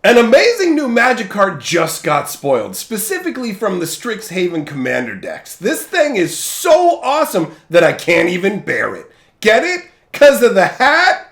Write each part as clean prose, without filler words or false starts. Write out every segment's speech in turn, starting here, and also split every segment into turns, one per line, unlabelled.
An amazing new Magic card just got spoiled, specifically from the Strixhaven Commander decks. This thing is so awesome that I can't even bear it. Get it? 'Cause of the hat?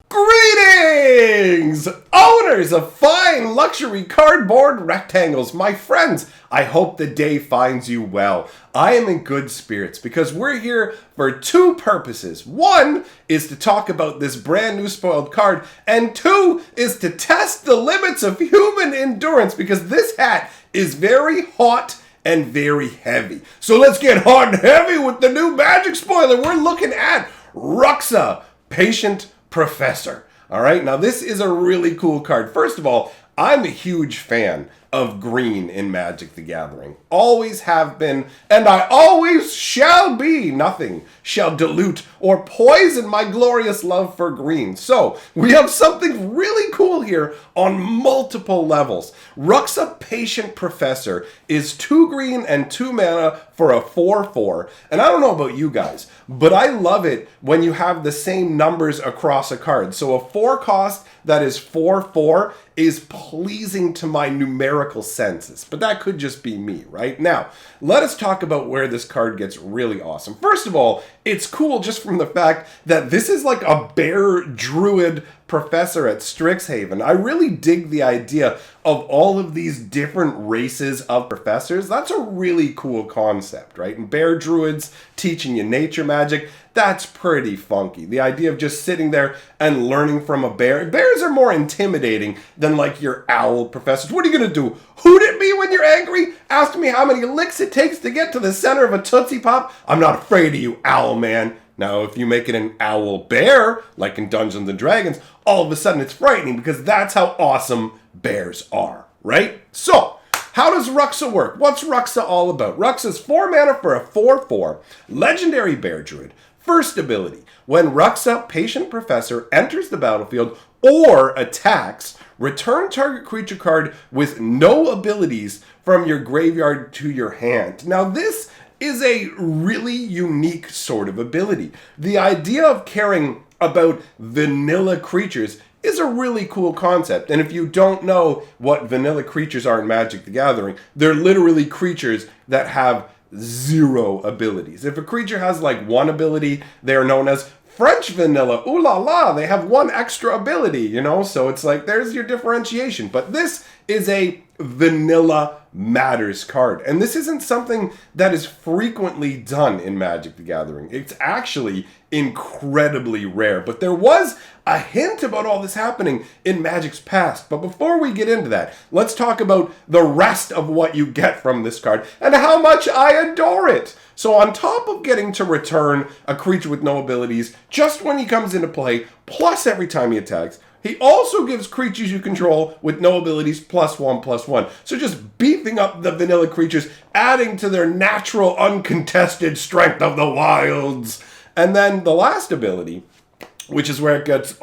Greetings! Owners of fine luxury cardboard rectangles, my friends, I hope the day finds you well. I am in good spirits because we're here for two purposes. One is to talk about this brand new spoiled card, and two is to test the limits of human endurance because this hat is very hot and very heavy. So let's get hot and heavy with the new Magic spoiler. We're looking at Ruxa, Patient Professor. All right, now this is a really cool card. First of all, I'm a huge fan of green in Magic the Gathering. Always have been, and I always shall be. Nothing shall dilute or poison my glorious love for green. So, we have something really cool here on multiple levels. Ruxa Patient Professor is 2 green and 2 mana for a 4/4. And I don't know about you guys, but I love it when you have the same numbers across a card. So a 4 cost that is 4/4 is pleasing to my numerical senses. But that could just be me, right? Now, let us talk about where this card gets really awesome. First of all, it's cool just from the fact that this is like a bear druid professor at Strixhaven. I really dig the idea of all of these different races of professors. That's a really cool concept, right? And bear druids teaching you nature magic, that's pretty funky. The idea of just sitting there and learning from a bear. Bears are more intimidating than like your owl professors. What are you gonna do? Hoot at me when you're angry? Ask me how many licks it takes to get to the center of a Tootsie Pop? I'm not afraid of you, owl man. Now, if you make it an owl bear, like in Dungeons and Dragons, all of a sudden it's frightening because that's how awesome bears are, right? So, how does Ruxa work? What's Ruxa all about? Ruxa's 4 mana for a 4/4, legendary bear druid. First ability, when Ruxa, Patient Professor, enters the battlefield or attacks, return target creature card with no abilities from your graveyard to your hand. Now this is a really unique sort of ability. The idea of caring about vanilla creatures is a really cool concept. And if you don't know what vanilla creatures are in Magic the Gathering, they're literally creatures that have 0 abilities. If a creature has like 1 ability, they are known as French vanilla. Ooh la la, they have 1 extra ability, you know? So it's like, there's your differentiation. But this is a vanilla matters card. And this isn't something that is frequently done in Magic the Gathering. It's actually incredibly rare. But there was a hint about all this happening in Magic's past. But before we get into that, let's talk about the rest of what you get from this card and how much I adore it. So on top of getting to return a creature with no abilities just when he comes into play, plus every time he attacks, he also gives creatures you control with no abilities +1/+1. So just beefing up the vanilla creatures, adding to their natural uncontested strength of the wilds. And then the last ability, which is where it gets,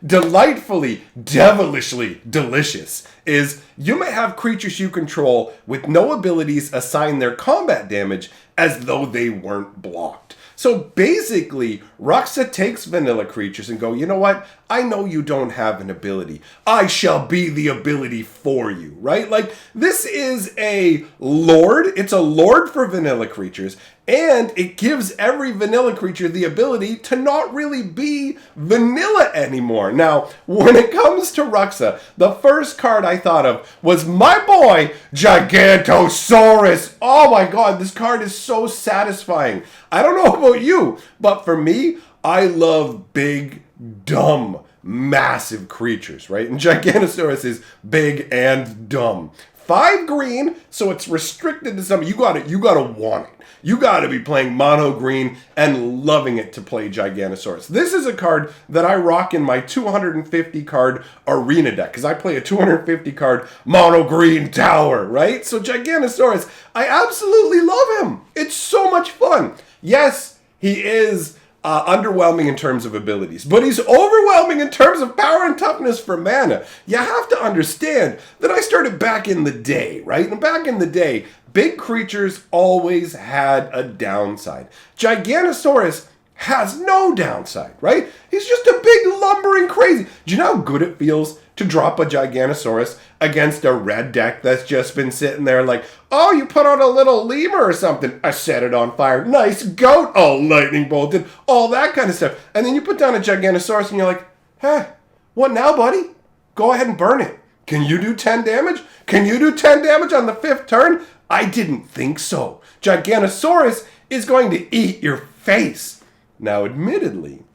delightfully, devilishly delicious, is you may have creatures you control with no abilities assign their combat damage as though they weren't blocked. So basically, Ruxa takes vanilla creatures and go, you know what? I know you don't have an ability. I shall be the ability for you, right? Like, this is a lord. It's a lord for vanilla creatures. And it gives every vanilla creature the ability to not really be vanilla anymore. Now, when it comes to Ruxa, the first card I thought of was my boy, Giganosaurus. Oh my god, this card is so satisfying. I don't know about you, but for me, I love big, dumb, massive creatures, right? And Giganosaurus is big and dumb. 5 green, so it's restricted to some. You gotta want it. You gotta be playing mono green and loving it to play Giganosaurus. This is a card that I rock in my 250 card arena deck, because I play a 250 card mono green tower, right? So Giganosaurus, I absolutely love him. It's so much fun. Yes, he is underwhelming in terms of abilities, but he's overwhelming in terms of power and toughness for mana. You have to understand that I started back in the day, right? And back in the day, big creatures always had a downside. Giganosaurus has no downside, right? He's just a big lumbering crazy. Do you know how good it feels to drop a Giganosaurus against a red deck that's just been sitting there like, oh, you put on a little lemur or something. I set it on fire. Nice goat. Oh, lightning bolted. All that kind of stuff. And then you put down a Giganosaurus and you're like, hey, what now, buddy? Go ahead and burn it. Can you do 10 damage? Can you do 10 damage on the 5th turn? I didn't think so. Giganosaurus is going to eat your face. Now, admittedly,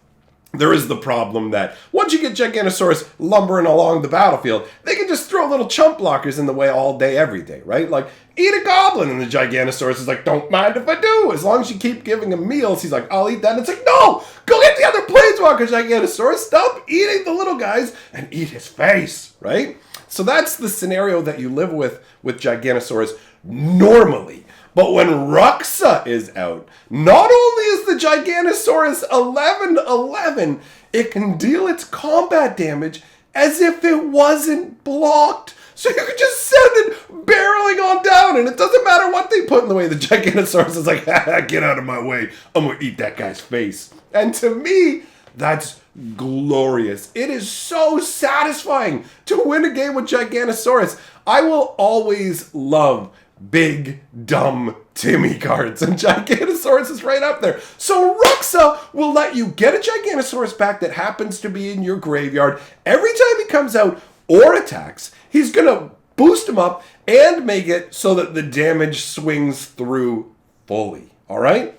there is the problem that once you get Giganosaurus lumbering along the battlefield, they can just throw little chump blockers in the way all day, every day, right? Like, eat a goblin, and the Giganosaurus is like, don't mind if I do. As long as you keep giving him meals, he's like, I'll eat that. And it's like, no, go get the other Planeswalker, Giganosaurus. Stop eating the little guys and eat his face, right? So that's the scenario that you live with Giganosaurus normally. But when Ruxa is out, not only is the Giganosaurus 11/11, it can deal its combat damage as if it wasn't blocked. So you can just send it barreling on down, and it doesn't matter what they put in the way. The Giganosaurus is like, get out of my way. I'm going to eat that guy's face. And to me, that's glorious. It is so satisfying to win a game with Giganosaurus. I will always love big, dumb Timmy cards, and Giganosaurus is right up there. So Ruxa will let you get a Giganosaurus back that happens to be in your graveyard. Every time he comes out or attacks, he's going to boost him up and make it so that the damage swings through fully. All right?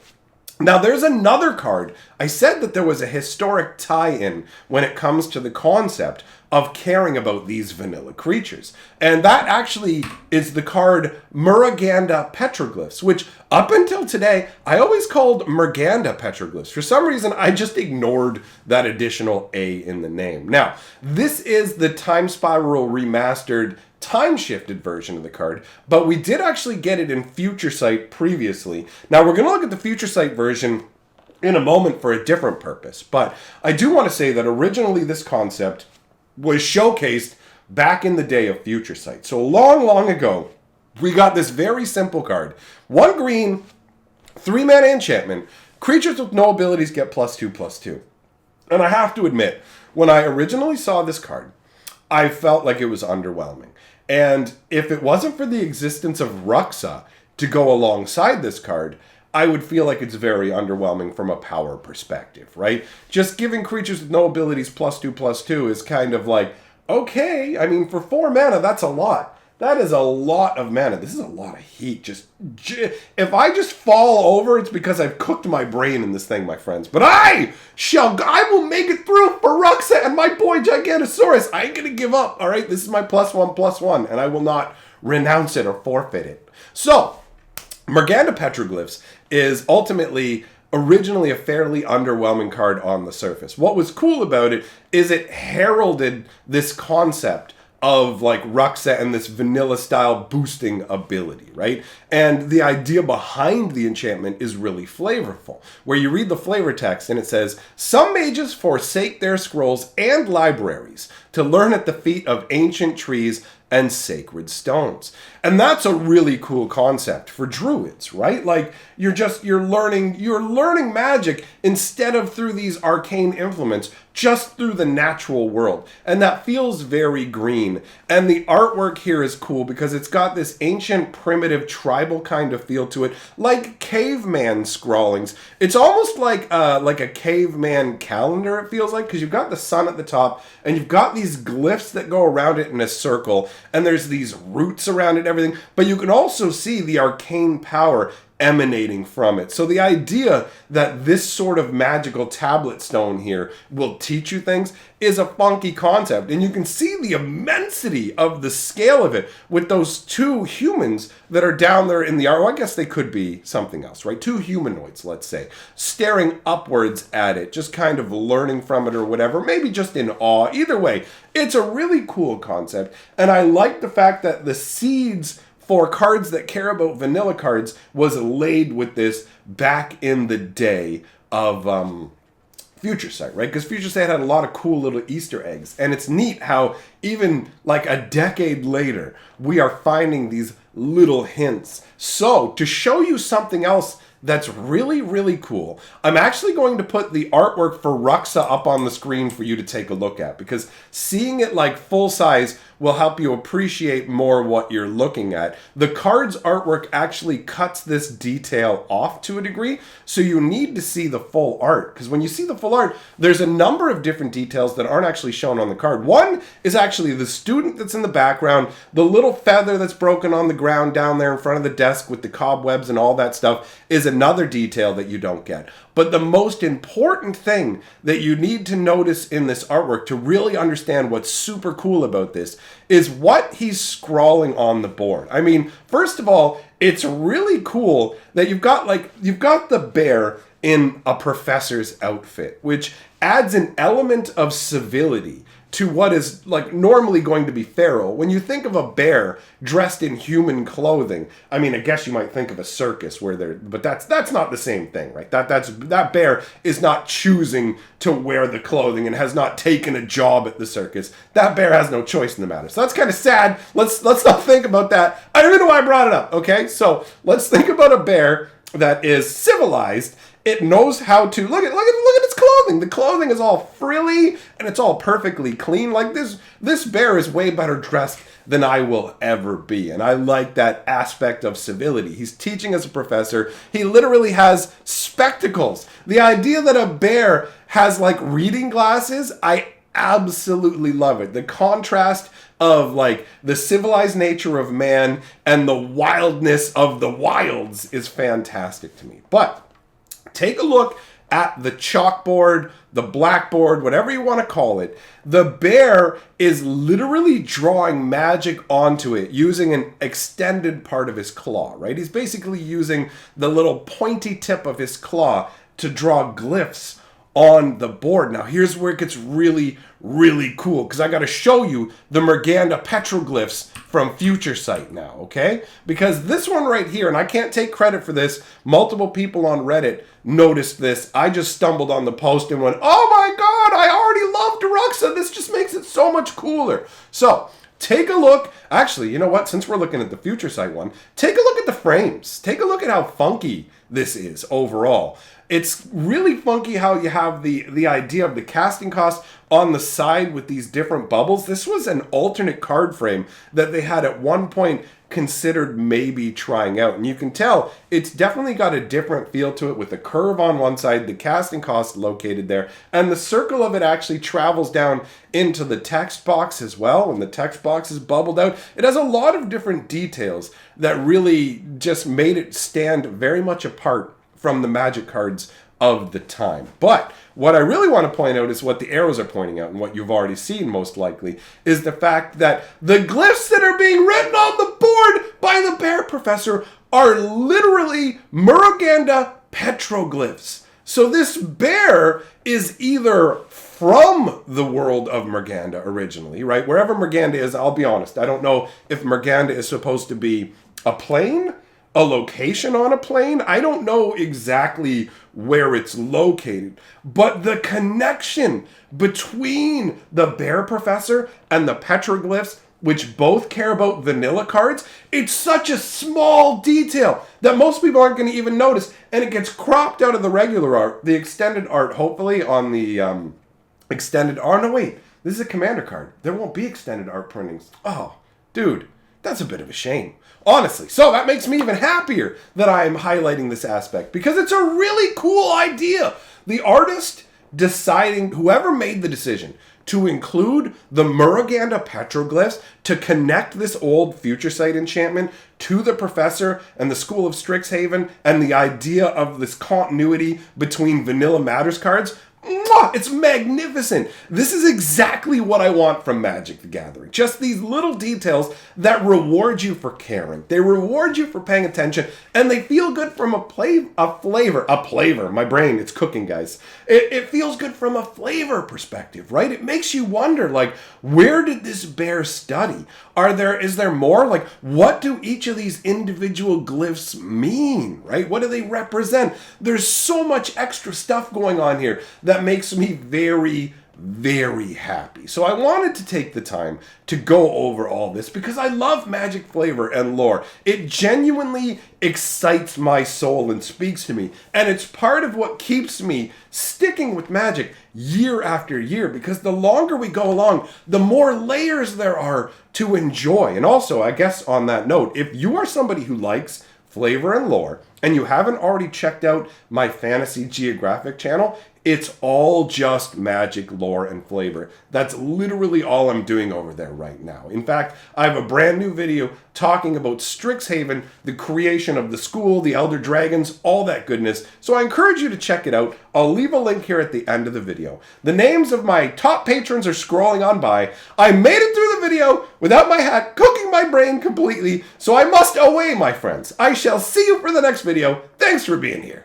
Now, there's another card. I said that there was a historic tie-in when it comes to the concept of caring about these vanilla creatures. And that actually is the card Murganda Petroglyphs, which up until today, I always called Murganda Petroglyphs. For some reason, I just ignored that additional A in the name. Now, this is the Time Spiral Remastered time-shifted version of the card, but we did actually get it in Future Sight previously. Now, we're going to look at the Future Sight version in a moment for a different purpose, but I do want to say that originally this concept was showcased back in the day of Future Sight. So long, long ago, we got this very simple card. 1 green, 3 mana enchantment. Creatures with no abilities get +2/+2. And I have to admit, when I originally saw this card, I felt like it was underwhelming. And if it wasn't for the existence of Ruxa to go alongside this card, I would feel like it's very underwhelming from a power perspective, right? Just giving creatures with no abilities +2/+2 is kind of like, okay, I mean, for 4 mana, that's a lot. That is a lot of mana. This is a lot of heat. If I just fall over, it's because I've cooked my brain in this thing, my friends. But I will make it through for Ruxa and my boy Giganosaurus. I ain't gonna give up, all right? This is my +1/+1, and I will not renounce it or forfeit it. So, Murganda Petroglyphs is ultimately originally a fairly underwhelming card on the surface. What was cool about it is it heralded this concept of like Ruxa and this vanilla style boosting ability, right? And the idea behind the enchantment is really flavorful, where you read the flavor text and it says, some mages forsake their scrolls and libraries to learn at the feet of ancient trees and sacred stones. And that's a really cool concept for druids, right? Like you're learning magic instead of through these arcane implements, just through the natural world. And that feels very green. And the artwork here is cool because it's got this ancient, primitive, tribal kind of feel to it, like caveman scrawlings. It's almost like a caveman calendar, it feels like, because you've got the sun at the top and you've got these glyphs that go around it in a circle, and there's these roots around it and everything, but you can also see the arcane power emanating from it. So the idea that this sort of magical tablet stone here will teach you things is a funky concept. And you can see the immensity of the scale of it with those 2 humans that are down there in the art. Well, I guess they could be something else, right? 2 humanoids, let's say, staring upwards at it, just kind of learning from it or whatever, maybe just in awe. Either way, it's a really cool concept. And I like the fact that the seeds for cards that care about vanilla cards was laid with this back in the day of Future Sight, right? Because Future Sight had a lot of cool little Easter eggs. And it's neat how even like a decade later, we are finding these little hints. So to show you something else that's really, really cool, I'm actually going to put the artwork for Ruxa up on the screen for you to take a look at, because seeing it like full size will help you appreciate more what you're looking at. The card's artwork actually cuts this detail off to a degree, so you need to see the full art, because when you see the full art, there's a number of different details that aren't actually shown on the card. One is actually the student that's in the background, the little feather that's broken on the ground down there in front of the desk with the cobwebs and all that stuff is another detail that you don't get. But the most important thing that you need to notice in this artwork to really understand what's super cool about this is what he's scrawling on the board. I mean, first of all, it's really cool that you've got the bear in a professor's outfit, which adds an element of civility to what is like normally going to be feral. When you think of a bear dressed in human clothing, I mean, I guess you might think of a circus where but that's not the same thing, right? That bear is not choosing to wear the clothing and has not taken a job at the circus. That bear has no choice in the matter. So that's kind of sad. Let's not think about that. I don't even know why I brought it up, okay? So let's think about a bear that is civilized. It knows how to look at its clothing. The clothing is all frilly and it's all perfectly clean. Like this bear is way better dressed than I will ever be. And I like that aspect of civility. He's teaching as a professor. He literally has spectacles. The idea that a bear has like reading glasses, I absolutely love it. The contrast of like the civilized nature of man and the wildness of the wilds is fantastic to me. But take a look at the chalkboard, the blackboard, whatever you want to call it. The bear is literally drawing magic onto it using an extended part of his claw, right? He's basically using the little pointy tip of his claw to draw glyphs on the board. Now, here's where it gets really, really cool, because I got to show you the Murganda Petroglyphs from Future Sight now, okay? Because this one right here, and I can't take credit for this, multiple people on Reddit noticed this. I just stumbled on the post and went, oh my god, I already loved Ruxa. This just makes it so much cooler. So, take a look. Actually, you know what? Since we're looking at the Future Sight one, take a look at the frames. Take a look at how funky this is overall. It's really funky how you have the idea of the casting cost on the side with these different bubbles. This was an alternate card frame that they had at one point considered maybe trying out. And you can tell it's definitely got a different feel to it with the curve on one side, the casting cost located there, and the circle of it actually travels down into the text box as well. When the text box is bubbled out, it has a lot of different details that really just made it stand very much apart from the magic cards of the time. But what I really want to point out is what the arrows are pointing out, and what you've already seen most likely, is the fact that the glyphs that are being written on the board by the bear professor are literally Murganda Petroglyphs. So this bear is either from the world of Murganda originally, right? Wherever Murganda is, I'll be honest, I don't know if Murganda is supposed to be a plane, a location on a plane. I don't know exactly where it's located, but the connection between the bear professor and the petroglyphs, which both care about vanilla cards, it's such a small detail that most people aren't going to even notice, and it gets cropped out of the regular art, the extended art, hopefully on the extended. Oh no, wait, this is a commander card. There won't be extended art printings. Oh, dude, that's a bit of a shame, honestly. So that makes me even happier that I am highlighting this aspect, because it's a really cool idea. The artist deciding, whoever made the decision to include the Murganda Petroglyphs to connect this old Future Sight enchantment to the professor and the School of Strixhaven, and the idea of this continuity between Vanilla Matters cards, it's magnificent. This is exactly what I want from Magic the Gathering. Just these little details that reward you for caring. They reward you for paying attention, and they feel good from a flavor. My brain, it's cooking, guys. It feels good from a flavor perspective, right? It makes you wonder, like, where did this bear study? Is there more? Like, what do each of these individual glyphs mean, right? What do they represent? There's so much extra stuff going on here that makes makes me very, very happy. So I wanted to take the time to go over all this because I love magic flavor and lore. It genuinely excites my soul and speaks to me. And it's part of what keeps me sticking with magic year after year, because the longer we go along, the more layers there are to enjoy. And also, I guess on that note, if you are somebody who likes flavor and lore, and you haven't already checked out my Fantasy Geographic channel, it's all just magic, lore, and flavor. That's literally all I'm doing over there right now. In fact, I have a brand new video talking about Strixhaven, the creation of the school, the Elder Dragons, all that goodness. So I encourage you to check it out. I'll leave a link here at the end of the video. The names of my top patrons are scrolling on by. I made it through the video without my hat cooking my brain completely, so I must away, my friends. I shall see you for the next video. Thanks for being here.